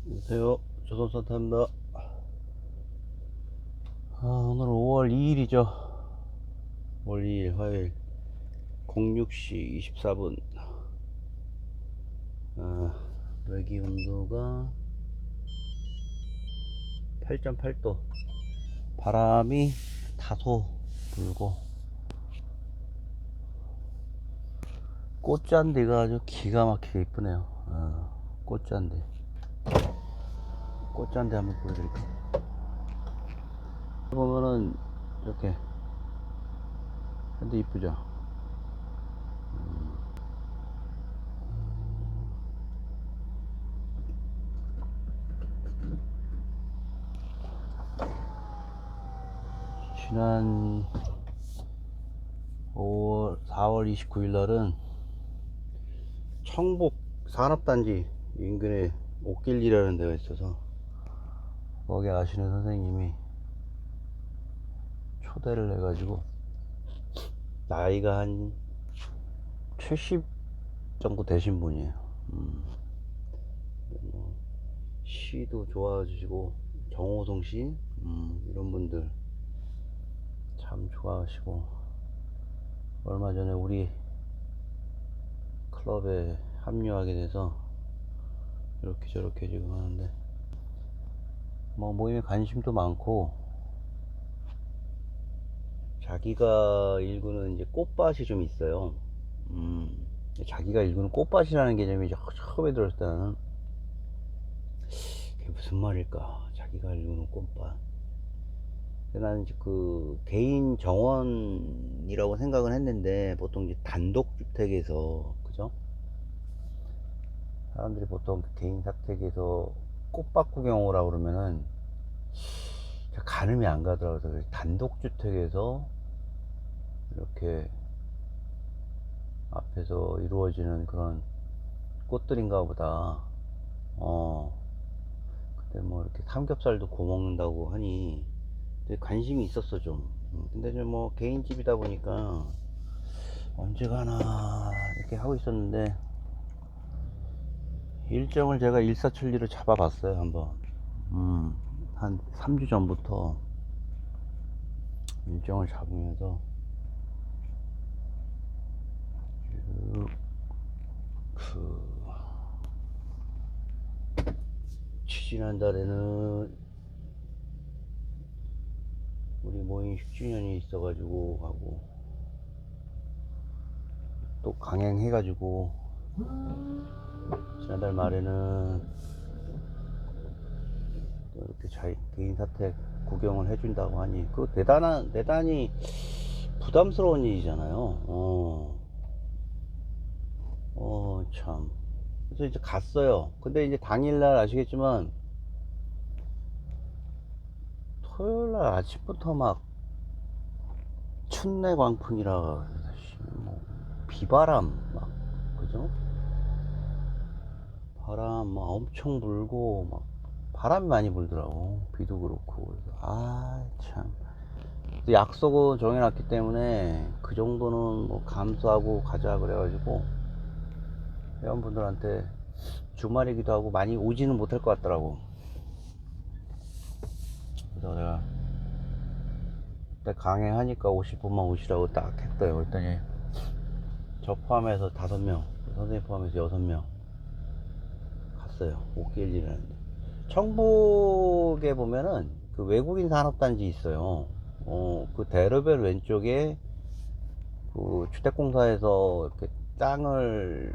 안녕하세요. 조선산타입니다. 오늘 5월 2일이죠. 5월 2일 화요일 06시 24분. 외기 온도가 8.8도. 바람이 다소 불고, 꽃잔디가 아주 기가 막히게 이쁘네요. 꽃잔디. 꽃잔디 한번 보여드릴게요. 보면은 이렇게 잔디 이쁘죠. 지난 4월 29일 날은 청복 산업단지 인근에 옥길리라는 데가 있어서 거기 아시는 선생님이 초대를 해가지고, 나이가 한 70 정도 되신 분이에요. 뭐 시도 좋아하시고, 정호동 씨, 이런 분들 참 좋아하시고, 얼마 전에 우리 클럽에 합류하게 돼서 이렇게 저렇게 지금 하는데, 뭐 모임에 관심도 많고, 자기가 일구는 이제 꽃밭이 좀 있어요. 자기가 일구는 꽃밭이라는 개념이 처음에 들었을 때는 그게 무슨 말일까? 자기가 일구는 꽃밭. 나는 이제 그 개인 정원이라고 생각은 했는데, 보통 이제 단독주택에서, 그죠? 사람들이 보통 개인 사택에서 꽃밭 구경 오라고 그러면은 가늠이 안 가더라고요. 그래서 단독주택에서 이렇게 앞에서 이루어지는 그런 꽃들인가 보다. 근데 뭐 이렇게 삼겹살도 구워 먹는다고 하니 되게 관심이 있었어 좀. 근데 좀 뭐 개인집이다 보니까 언제 가나 이렇게 하고 있었는데, 일정을 제가 일사천리로 잡아봤어요 한번. 한 3주 전부터 일정을 잡으면서 쭉, 그 지난달에는 우리 모임 10주년이 있어가지고 가고, 또 강행해가지고 지난달 말에는 또 이렇게 개인 사택 구경을 해준다고 하니, 그 대단히 부담스러운 일이잖아요. 참. 그래서 이제 갔어요. 근데 이제 당일날 아시겠지만 토요일날 아침부터 막 춘내 광풍이라, 뭐 비바람 막, 그죠? 바람 막 엄청 불고, 막 바람이 많이 불더라고. 비도 그렇고. 그래서 참. 약속은 정해놨기 때문에 그 정도는 뭐 감수하고 가자 그래가지고, 회원분들한테 주말이기도 하고 많이 오지는 못할 것 같더라고. 그래서 내가 그때 강행하니까 오실 분만 오시라고 딱 했어요. 그랬더니 저 포함해서 5명, 선생님 포함해서 6명 갔어요. 옥길리라는데, 청북에 보면은 그 외국인 산업단지 있어요. 그 대로변 왼쪽에 그 주택공사에서 이렇게 땅을,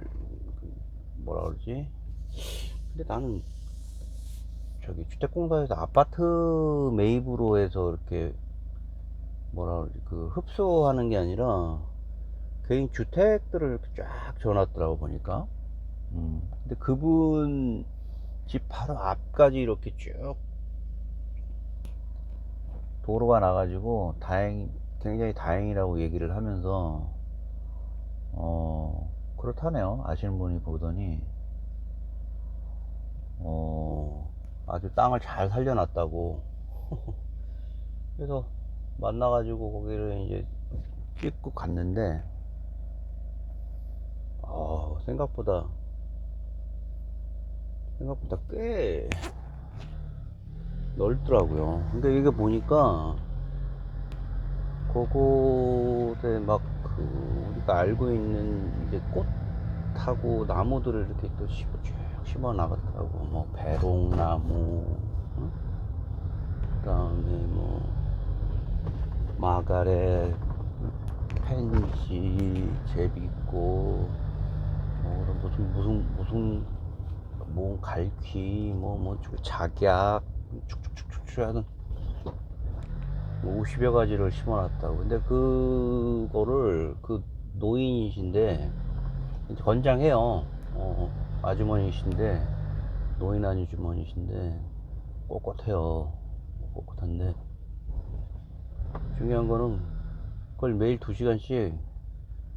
뭐라 그러지? 근데 나는 저기 주택공사에서 아파트 매입으로 해서 이렇게, 뭐라 그러지, 그 흡수하는 게 아니라 개인 주택들을 이렇게 쫙 지어놨더라고 보니까. 근데 그분 집 바로 앞까지 이렇게 쭉 도로가 나가지고 굉장히 다행이라고 얘기를 하면서, 그렇다네요. 아시는 분이 보더니, 아주 땅을 잘 살려놨다고. 그래서 만나가지고 거기를 이제 찍고 갔는데, 생각보다 생각보다 꽤 넓더라고요. 근데 이게 보니까 그곳에 막 그 우리가 알고 있는 이제 꽃하고 나무들을 이렇게 또 쭉 심어 나갔더라고. 뭐 배롱나무, 응? 그다음에 뭐 마가렛, 펜시, 제비꽃, 뭐 무슨 뭐 갈퀴, 뭐 작약, 쭉쭉쭉쭉 하는 50여 가지를 심어놨다고. 근데 그거를 그 노인이신데 이제 건장해요. 아주머니이신데, 노인 아주머니이신데 꼿꼿해요. 꼿꼿한데 중요한 거는 그걸 매일 2시간씩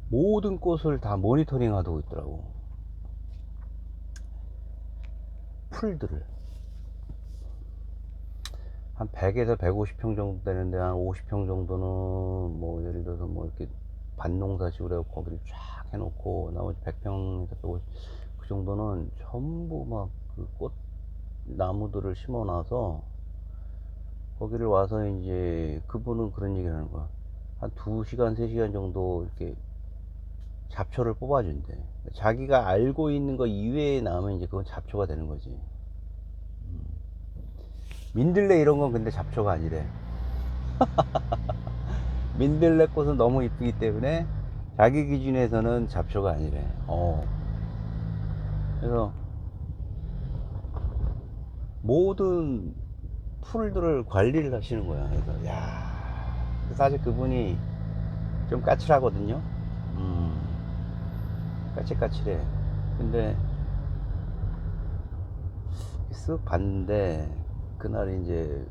모든 꽃을 다 모니터링 하고 있더라고. 풀들을 한 100에서 150평 정도 되는데, 한 50평 정도는 뭐 예를 들어서 뭐 이렇게 밭농사식으로 해서 거기를 쫙 해놓고, 나머지 100평에서 150, 그 정도는 전부 막 그 꽃 나무들을 심어 놔서 거기를 와서 이제 그분은 그런 얘기를 하는 거야. 한 2시간 3시간 정도 이렇게 잡초를 뽑아준대. 자기가 알고 있는 거 이외에 나오면 이제 그건 잡초가 되는 거지. 민들레 이런 건 근데 잡초가 아니래. 민들레 꽃은 너무 이쁘기 때문에 자기 기준에서는 잡초가 아니래. 그래서 모든 풀들을 관리를 하시는 거야. 그래서 야, 사실 그분이 좀 까칠하거든요. 까칠까칠해. 근데 쓱 봤는데 그날 이제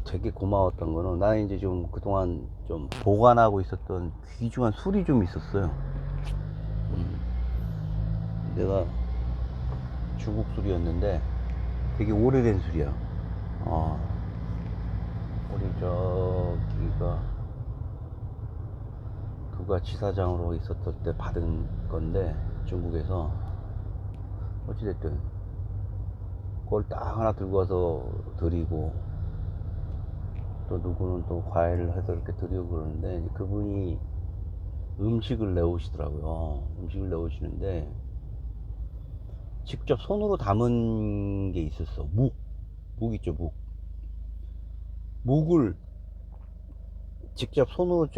되게 고마웠던 거는, 나는 이제 좀 그동안 좀 보관하고 있었던 귀중한 술이 좀 있었어요. 음, 내가 중국 술이었는데 되게 오래된 술이야. 어, 우리 저기가 그가 지사장으로 있었을 때 받은 건데, 중국에서. 어찌됐든 그걸 딱 하나 들고 와서 드리고, 또 누구는 또 과일을 해서 이렇게 드리고 그러는데, 그분이 음식을 내오시더라고요. 음식을 내오시는데 직접 손으로 담은 게 있었어. 묵 있죠, 묵을 직접 손으로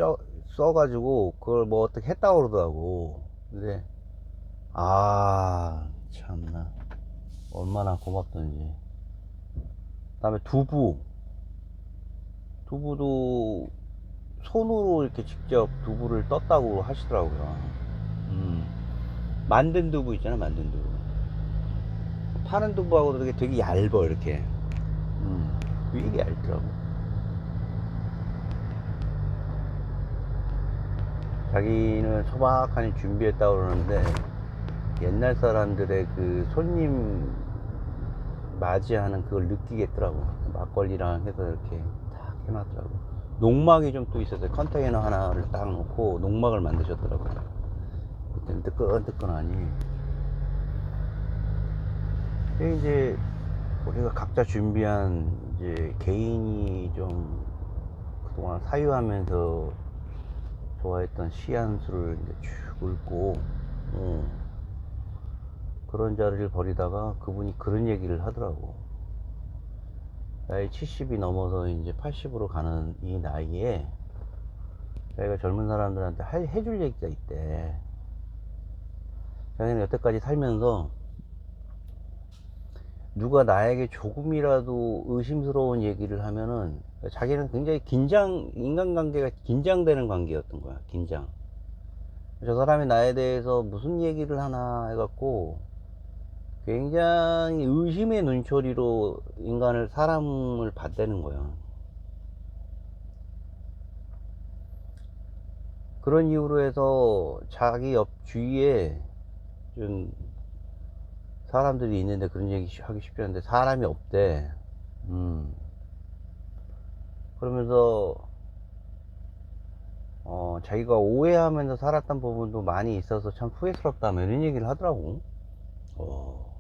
써가지고 그걸 뭐 어떻게 했다 그러더라고. 근데 아, 참나 얼마나 고맙던지. 그다음에 두부도 손으로 이렇게 직접 두부를 떴다고 하시더라고요. 음, 만든 두부 있잖아, 만든 두부. 파는 두부하고 되게 얇어 이렇게. 되게 얇더라고. 자기는 소박하니 준비했다고 그러는데, 옛날 사람들의 그 손님 맞이하는 그걸 느끼겠더라고. 막걸리랑 해서 이렇게 딱 해놨더라고. 농막이 좀 또 있었어요. 컨테이너 하나를 딱 놓고 농막을 만드셨더라고요. 그때는 뜨끈뜨끈하니. 근데 이제 우리가 각자 준비한 이제 개인이 좀 그동안 사유하면서 좋아했던 시안수를 이제 쭉 읊고, 그런 자리를 벌이다가 그분이 그런 얘기를 하더라고. 나이 70이 넘어서 이제 80으로 가는 이 나이에 자기가 젊은 사람들한테 해줄 얘기가 있대. 자기는 여태까지 살면서 누가 나에게 조금이라도 의심스러운 얘기를 하면은, 자기는 굉장히 인간관계가 긴장되는 관계였던 거야. 긴장. 저 사람이 나에 대해서 무슨 얘기를 하나 해갖고 굉장히 의심의 눈초리로 사람을 봤다는 거야. 그런 이유로 해서 자기 옆 주위에 좀 사람들이 있는데 그런 얘기 하기 쉽지 않은데 사람이 없대. 그러면서 자기가 오해하면서 살았던 부분도 많이 있어서 참 후회스럽다, 뭐 이런 얘기를 하더라고. 어,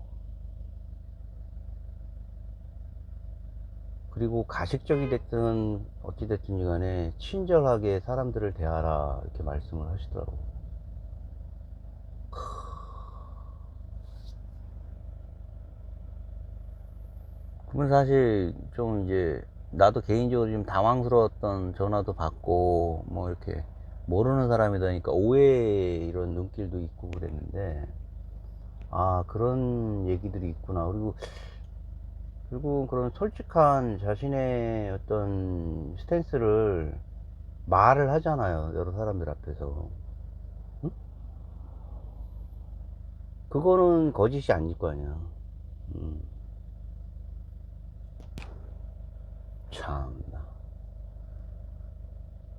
그리고 가식적이 됐든 어찌됐든 간에 친절하게 사람들을 대하라 이렇게 말씀을 하시더라고. 그러면 사실 좀 이제 나도 개인적으로 좀 당황스러웠던 전화도 받고 뭐 이렇게 모르는 사람이다니까 오해 이런 눈길도 있고 그랬는데, 아 그런 얘기들이 있구나. 그리고 결국 그런 솔직한 자신의 어떤 스탠스를 말을 하잖아요, 여러 사람들 앞에서. 응? 그거는 거짓이 아닐 거 아니야. 음, 참나.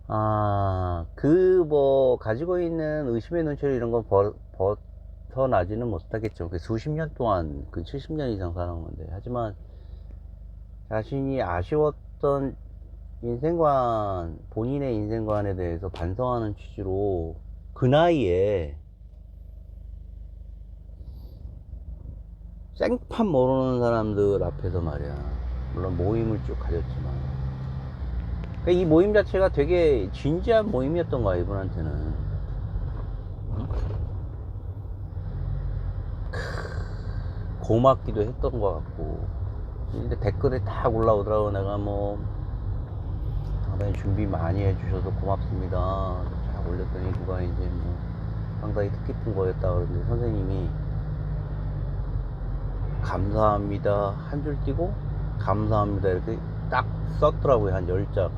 아, 그 뭐 가지고 있는 의심의 눈초리 이런 거 벗어나지는 못하겠죠. 그 수십 년 동안 그 70년 이상 살아온 건데. 하지만 자신이 아쉬웠던 인생관, 본인의 인생관에 대해서 반성하는 취지로 그 나이에 생판 모르는 사람들 앞에서 말이야. 물론 모임을 쭉 가졌지만. 그러니까 이 모임 자체가 되게 진지한 모임이었던 거야, 이분한테는. 고맙기도 했던 것 같고. 근데 댓글에 딱 올라오더라고. 내가 뭐 상당히 준비 많이 해주셔서 고맙습니다 쫙 올렸더니 누가 이제 뭐 상당히 뜻깊은 거였다 그러는데, 선생님이 감사합니다 한 줄 띄고 감사합니다 이렇게 딱 썼더라고요. 한 10자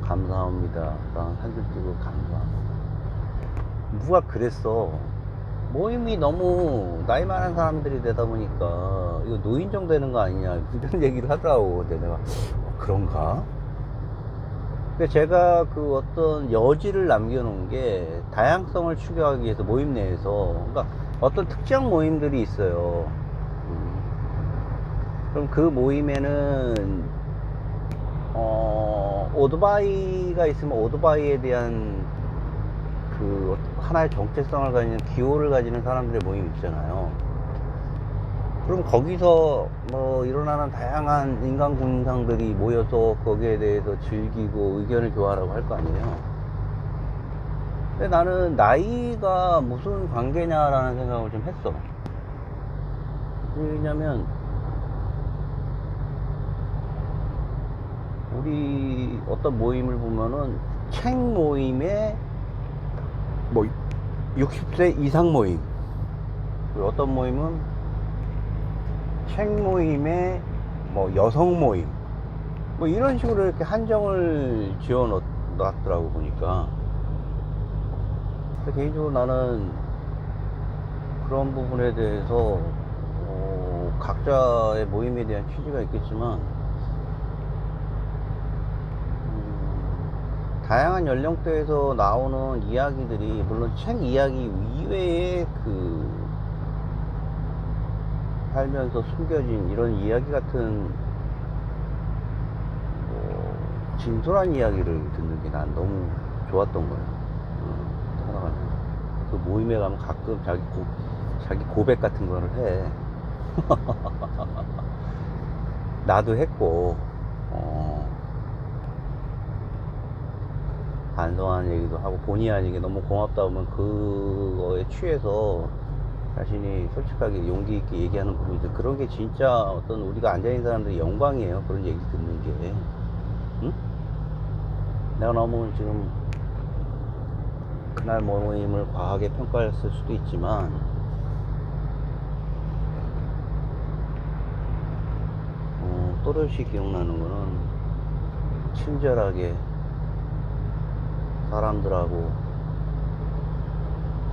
감사합니다 랑 한 줄 띄고 감사합니다. 누가 그랬어. 모임이 너무 나이 많은 사람들이 되다 보니까 이거 노인정 되는 거 아니냐 이런 얘기를 하더라고. 근데 내가 그런가? 근데 제가 그 어떤 여지를 남겨놓은 게 다양성을 추구하기 위해서 모임 내에서, 그러니까 어떤 특정 모임들이 있어요. 그럼 그 모임에는 오토바이가 있으면 오토바이에 대한 그 하나의 정체성을 가지는 기호를 가지는 사람들의 모임 있잖아요. 그럼 거기서 뭐 일어나는 다양한 인간 군상들이 모여서 거기에 대해서 즐기고 의견을 교환하고 할 거 아니에요. 근데 나는 나이가 무슨 관계냐라는 생각을 좀 했어. 왜냐면 우리 어떤 모임을 보면은 책 모임에 뭐 60세 이상 모임, 그리고 어떤 모임은 책 모임에 뭐 여성 모임, 뭐 이런 식으로 이렇게 한정을 지어 놨더라고 보니까. 개인적으로 나는 그런 부분에 대해서 각자의 모임에 대한 취지가 있겠지만, 다양한 연령대에서 나오는 이야기들이 물론 책 이야기 이외에 그 살면서 숨겨진 이런 이야기 같은 뭐 진솔한 이야기를 듣는 게 난 너무 좋았던 거예요. 살아가면 그 모임에 가면 가끔 자기 고백 같은 거를 해. 나도 했고, 반성하는 얘기도 하고 본의 아니게 너무 고맙다 보면 그거에 취해서 자신이 솔직하게 용기 있게 얘기하는 부분이죠. 그런 게 진짜 어떤 우리가 앉아있는 사람들의 영광이에요. 그런 얘기 듣는 게. 응? 내가 너무 지금 그날 모임을 과하게 평가했을 수도 있지만, 또렷이 기억나는 거는 친절하게 사람들하고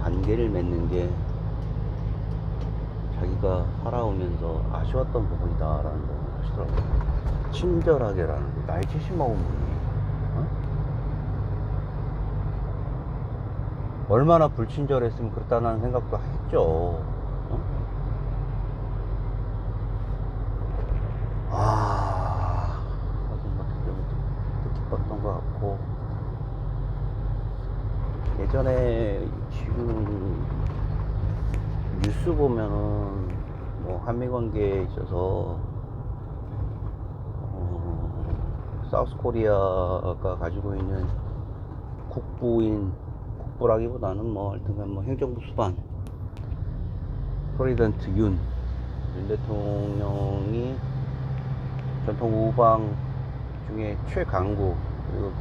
관계를 맺는 게 자기가 살아오면서 아쉬웠던 부분이다라는 걸 하시더라고요. 친절하게라는 게. 나이 70 먹은 분이 얼마나 불친절했으면 그렇다는 생각도 했죠. 좀 뜻깊었던 것 같고, 예전에 지금 뉴스 보면은 뭐 한미 관계에 있어서 사우스 코리아가 가지고 있는 국부라기보다는 뭐 하여튼 뭐 행정부 수반 프레지던트 윤 대통령이 전통 우방 중에 최강국, 그리고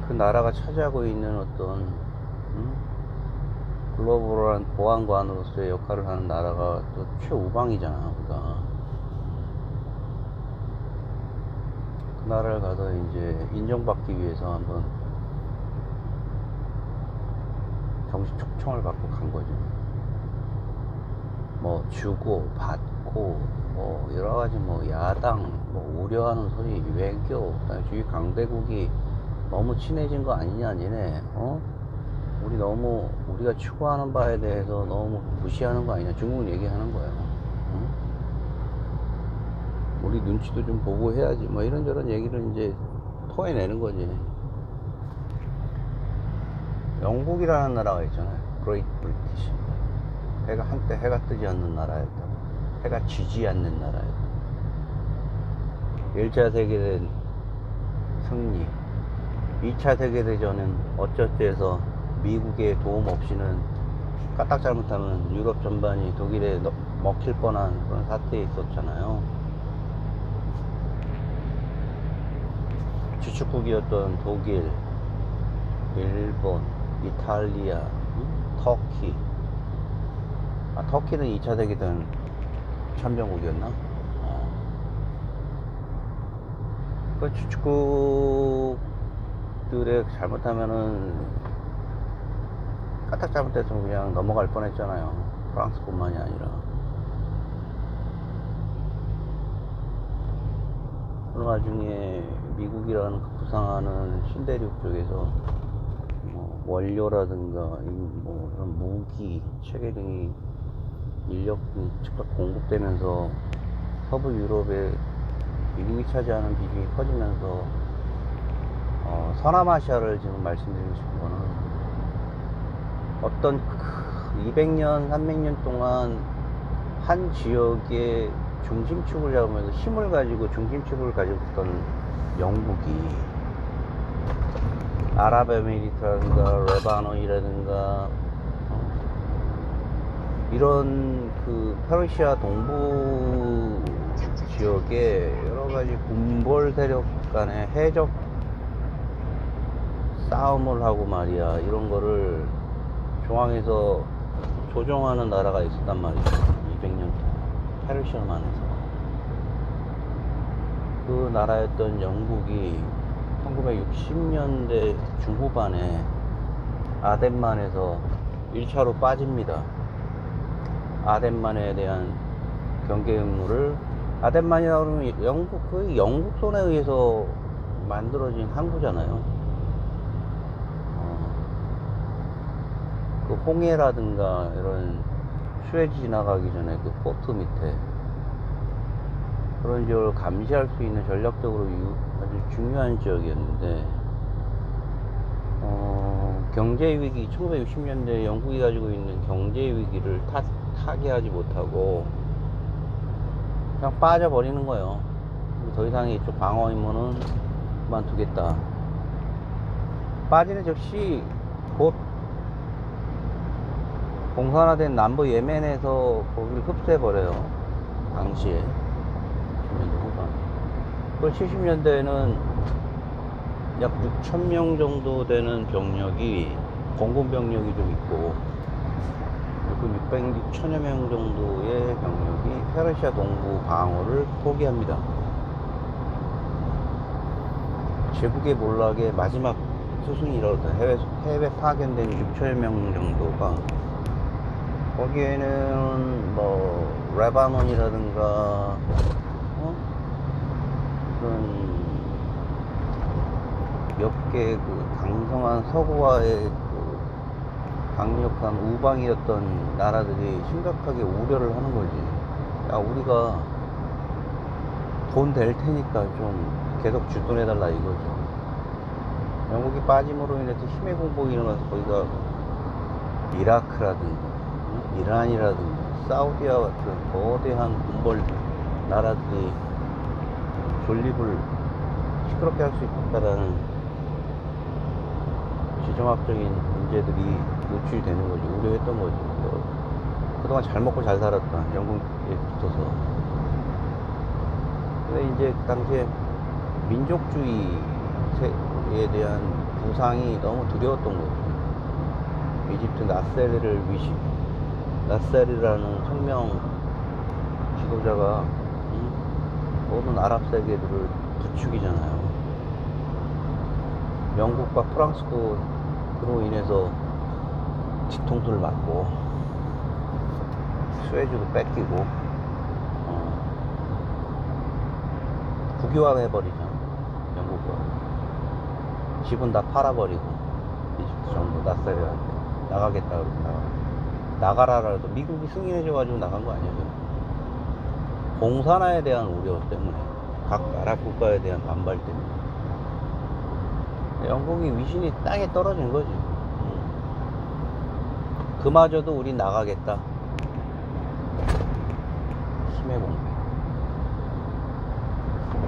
그 나라가 차지하고 있는 어떤 글로벌한 보안관으로서의 역할을 하는 나라가 또 최우방이잖아. 우리가 그 나라를 가서 이제 인정받기 위해서 한번 정식 초청을 받고 간 거죠. 뭐 주고 받고 뭐 여러 가지 뭐 야당 뭐 우려하는 소리, 외교, 그다음에 주위 강대국이 너무 친해진 거 아니냐, 니네 우리 너무 우리가 추구하는 바에 대해서 너무 무시하는 거 아니냐, 중국은 얘기하는 거예요. 우리 눈치도 좀 보고 해야지, 뭐 이런저런 얘기를 이제 토해내는 거지. 영국이라는 나라가 있잖아요. Great British. 한때 해가 뜨지 않는 나라였다. 해가 지지 않는 나라였다. 1차 세계대전 승리, 2차 세계대전은 어쩌지해서 미국의 도움 없이는 까딱 잘못하면 유럽 전반이 독일에 먹힐 뻔한 그런 사태에 있었잖아요. 주축국이었던 독일, 일본, 이탈리아, 터키. 터키는 2차 세계대전 참전국이었나? 그 주축국들의 잘못하면은 까딱 잘못했으면 그냥 넘어갈 뻔했잖아요. 프랑스뿐만이 아니라. 그 와중에 미국이라는 그 부상하는 신대륙 쪽에서 뭐 원료라든가 뭐 이런 무기, 체계 등이 인력이 즉각 공급되면서 서부 유럽에 미국이 차지하는 비중이 커지면서 서남아시아를 지금 말씀드리고 싶은 거는 어떤 200년, 300년 동안 한 지역의 중심축을 잡으면서 힘을 가지고 중심축을 가지고 있던 영국이 아랍에미리트라든가 레바논이라든가 이런 그 페르시아 동부 지역에 여러 가지 군벌 세력 간의 해적 싸움을 하고 말이야, 이런 거를 중앙에서 조종하는 나라가 있었단 말이죠. 200년 동안 페르시아만 해서. 그 나라였던 영국이 1960년대 중후반에 아덴만에서 1차로 빠집니다. 아덴만에 대한 경계 의무를, 아덴만이라고 그러면 거의 영국 손에 의해서 만들어진 항구잖아요. 그 홍해라든가 이런 수에즈 지나가기 전에 그 포트 밑에 그런 지역을 감시할 수 있는 전략적으로 아주 중요한 지역이었는데, 경제 위기, 1960년대 영국이 가지고 있는 경제 위기를 타개하지 못하고 그냥 빠져버리는 거예요. 더 이상 이쪽 방어 임무는 그만두겠다. 빠지는 즉시 곧 공산화된 남부 예멘에서 거기를 흡수해버려요. 당시에 70년대 후반. 그 70년대에는 약 6,000명 정도 되는 병력이, 공군 병력이 좀 있고, 그 600여 명 정도의 병력이 페르시아 동부 방어를 포기합니다. 제국의 몰락의 마지막 수순이라도 해외 파견된 6,000여 명 정도가, 거기에는 뭐 레바논이라든가 그런 몇 개 그 강성한 서구와의 그 강력한 우방이었던 나라들이 심각하게 우려를 하는 거지. 야, 우리가 돈 될 테니까 좀 계속 주둔해달라 이거죠. 영국이 빠짐으로 인해서 힘의 공복이 일어나서 거기가 이라크라든가 이란이라든가 사우디와 같은 거대한 군벌 나라들이 존립을 시끄럽게 할 수 있다라는 지정학적인 문제들이 노출이 되는 거죠. 우려했던 거죠. 그동안 잘 먹고 잘 살았던 영국에 붙어서. 근데 이제 그 당시에 민족주의에 대한 부상이 너무 두려웠던 거죠. 이집트 나세르라는 혁명 지도자가 모든 아랍 세계들을 부추기잖아요. 영국과 프랑스도 그로 인해서 뒤통수를 맞고 수에즈도 뺏기고 국유화해버리잖아. 영국과 집은 다 팔아버리고 이집트 정부 나세르한테 나가겠다 그러고 나가라라도 미국이 승인해줘가지고 나간 거 아니에요. 공산화에 대한 우려 때문에, 각 아랍 국가에 대한 반발 때문에 영국이 위신이 땅에 떨어진 거지. 그마저도 우린 나가겠다. 힘의 공백.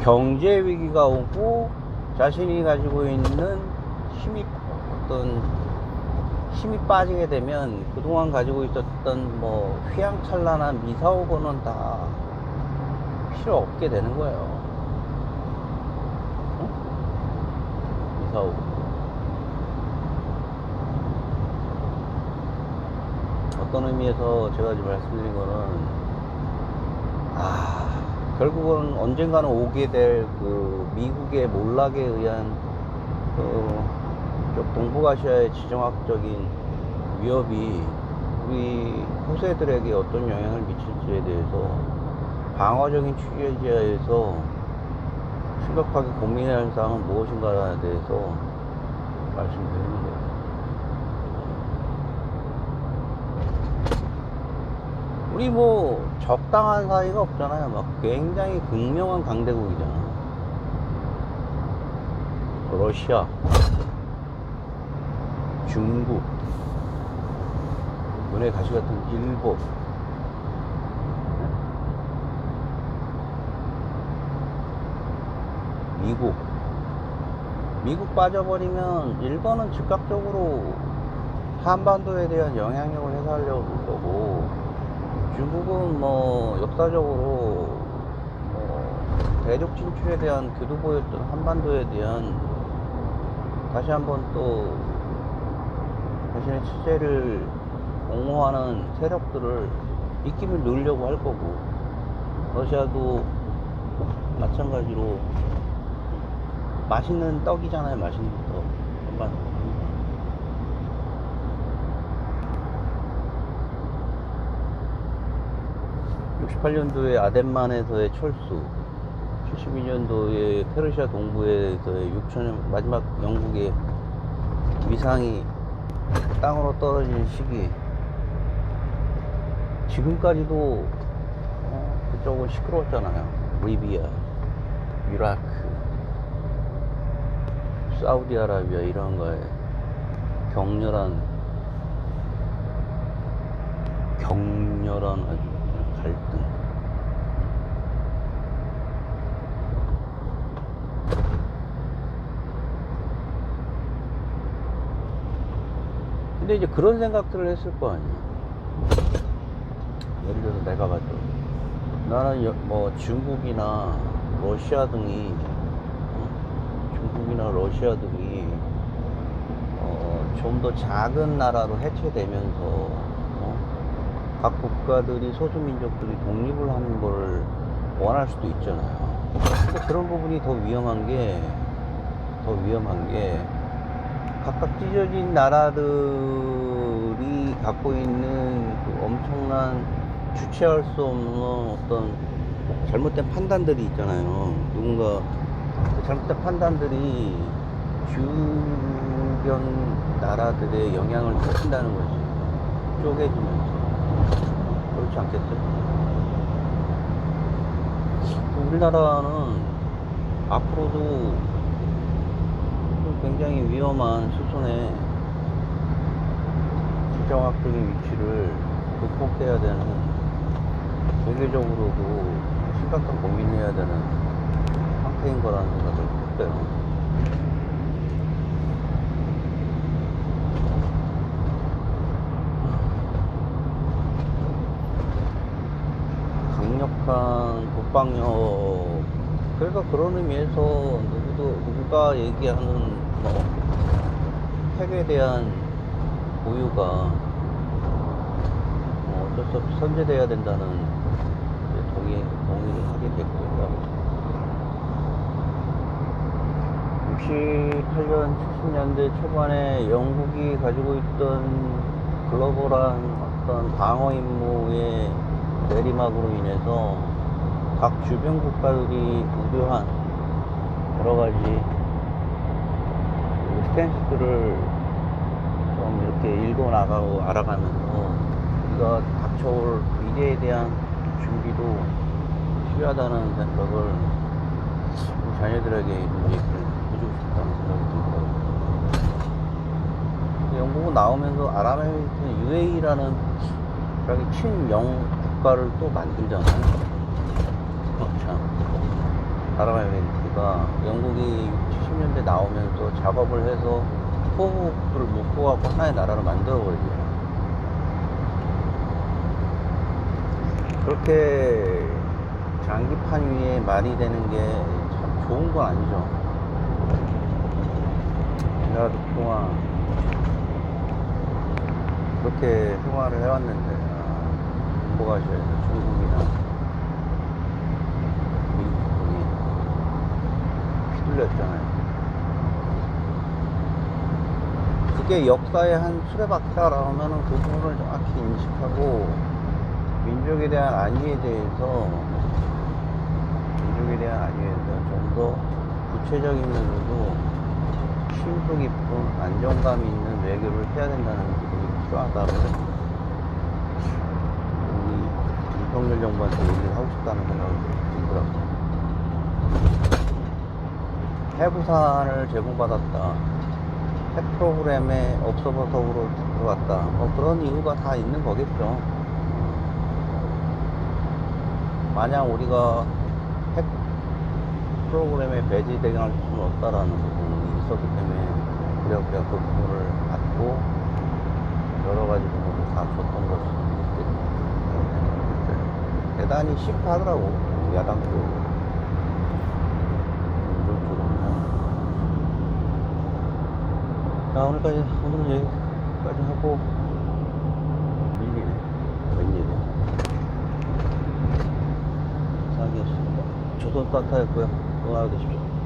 경제 위기가 오고 자신이 가지고 있는 힘이 빠지게 되면 그동안 가지고 있었던 뭐 휘황찬란한 미사오고는 다 필요 없게 되는 거예요. 응? 미사오고. 어떤 의미에서 제가 지금 말씀드린 거는 결국은 언젠가는 오게 될 그 미국의 몰락에 의한 쪽 동북아시아의 지정학적인 위협이 우리 후세들에게 어떤 영향을 미칠지에 대해서 방어적인 취재지하에서 심각하게 고민해야 할 사항은 무엇인가에 대해서 말씀드리는 거예요. 우리 뭐 적당한 사이가 없잖아요. 막 굉장히 극명한 강대국이잖아. 러시아, 중국, 눈에 가시 같은 일본, 미국 빠져버리면 일본은 즉각적으로 한반도에 대한 영향력을 행사하려고 할 거고, 중국은 뭐 역사적으로 뭐 대륙 진출에 대한 교두보였던 한반도에 대한 다시 한번 또 자신의 체제를 옹호하는 세력들을 입김을 넣으려고 할 거고, 러시아도 마찬가지로 맛있는 떡이잖아요. 맛있는 떡. 한반도. 68년도에 아덴만에서의 철수, 72년도에 페르시아 동부에서의 6천년 마지막 영국의 위상이 땅으로 떨어진 시기, 지금까지도 그쪽은 시끄러웠잖아요. 리비아, 이라크, 사우디아라비아 이런 거에 격렬한 아주 갈등. 근데 이제 그런 생각들을 했을 거 아니야. 예를 들어서 내가 봐도 나는 뭐 중국이나 러시아 등이 좀 더 작은 나라로 해체되면서 각 국가들이, 소수민족들이 독립을 하는 걸 원할 수도 있잖아요. 근데 그런 부분이 더 위험한 게 각각 찢어진 나라들이 갖고 있는 그 엄청난 주체할 수 없는 어떤 잘못된 판단들이 있잖아요. 누군가 그 잘못된 판단들이 주변 나라들의 영향을 끼친다는 거지. 쪼개지면서. 그렇지 않겠죠? 우리나라는 앞으로도 굉장히 위험한 수순에 지정학적인 위치를 극복해야 되는, 세계적으로도 심각한 고민해야 되는 상태인 거라는 생각을 했어요. 강력한 국방력. 그래서 그런 의미에서 누가 얘기하는 뭐 핵에 대한 보유가 어쩔 수 없이 선제돼야 된다는 동의를 하게 됐고요. 68년, 70년대 초반에 영국이 가지고 있던 글로벌한 어떤 방어 임무의 내리막으로 인해서 각 주변 국가들이 우려한 여러 가지 스탠스들을 좀 이렇게 읽어나가고 알아가면서 우리가 닥쳐올 미래에 대한 준비도 필요하다는 생각을 우리 자녀들에게 해주고 싶다는 생각이 들더라고요. 영국은 나오면서 아랍에미리트 UAE라는 친영 국가를 또 만들잖아요. 참. 아랍에미리트가 영국이 70년대 나오면서 작업을 해서 호국들을 묶어갖고 하나의 나라를 만들어버리죠. 그렇게 장기판 위에 말이 되는 게 참 좋은 건 아니죠. 내가 그동안 그렇게 생활을 해왔는데, 공부가 이제 중국이나 미국이 휘둘렸잖아요. 그게 역사의 한 수레바퀴라고 하면은 그 부분을 정확히 인식하고 민족에 대한 안위에 대해서 좀 더 구체적인 면으로도 심도 깊은 안정감 있는 외교를 해야 된다는 부분이 필요하다고 우리 윤석열 정부한테 얘기를 하고 싶다는 생각이 들더라고요. 해부산을 제공받았다, 핵 프로그램에 observer으로 들어갔다, 그런 이유가 다 있는 거겠죠. 만약 우리가 핵 프로그램에 배제될 수는 없다라는 부분이 있었기 때문에 그래 그 부분을 받고 여러 가지 부분을 다 줬던 것이 대단히 심파하더라고, 야당 쪽. 자, 오늘은 여기까지 하고, 웬일이네. 이상하게 조선 산타였고요. 건강하게 되십시오.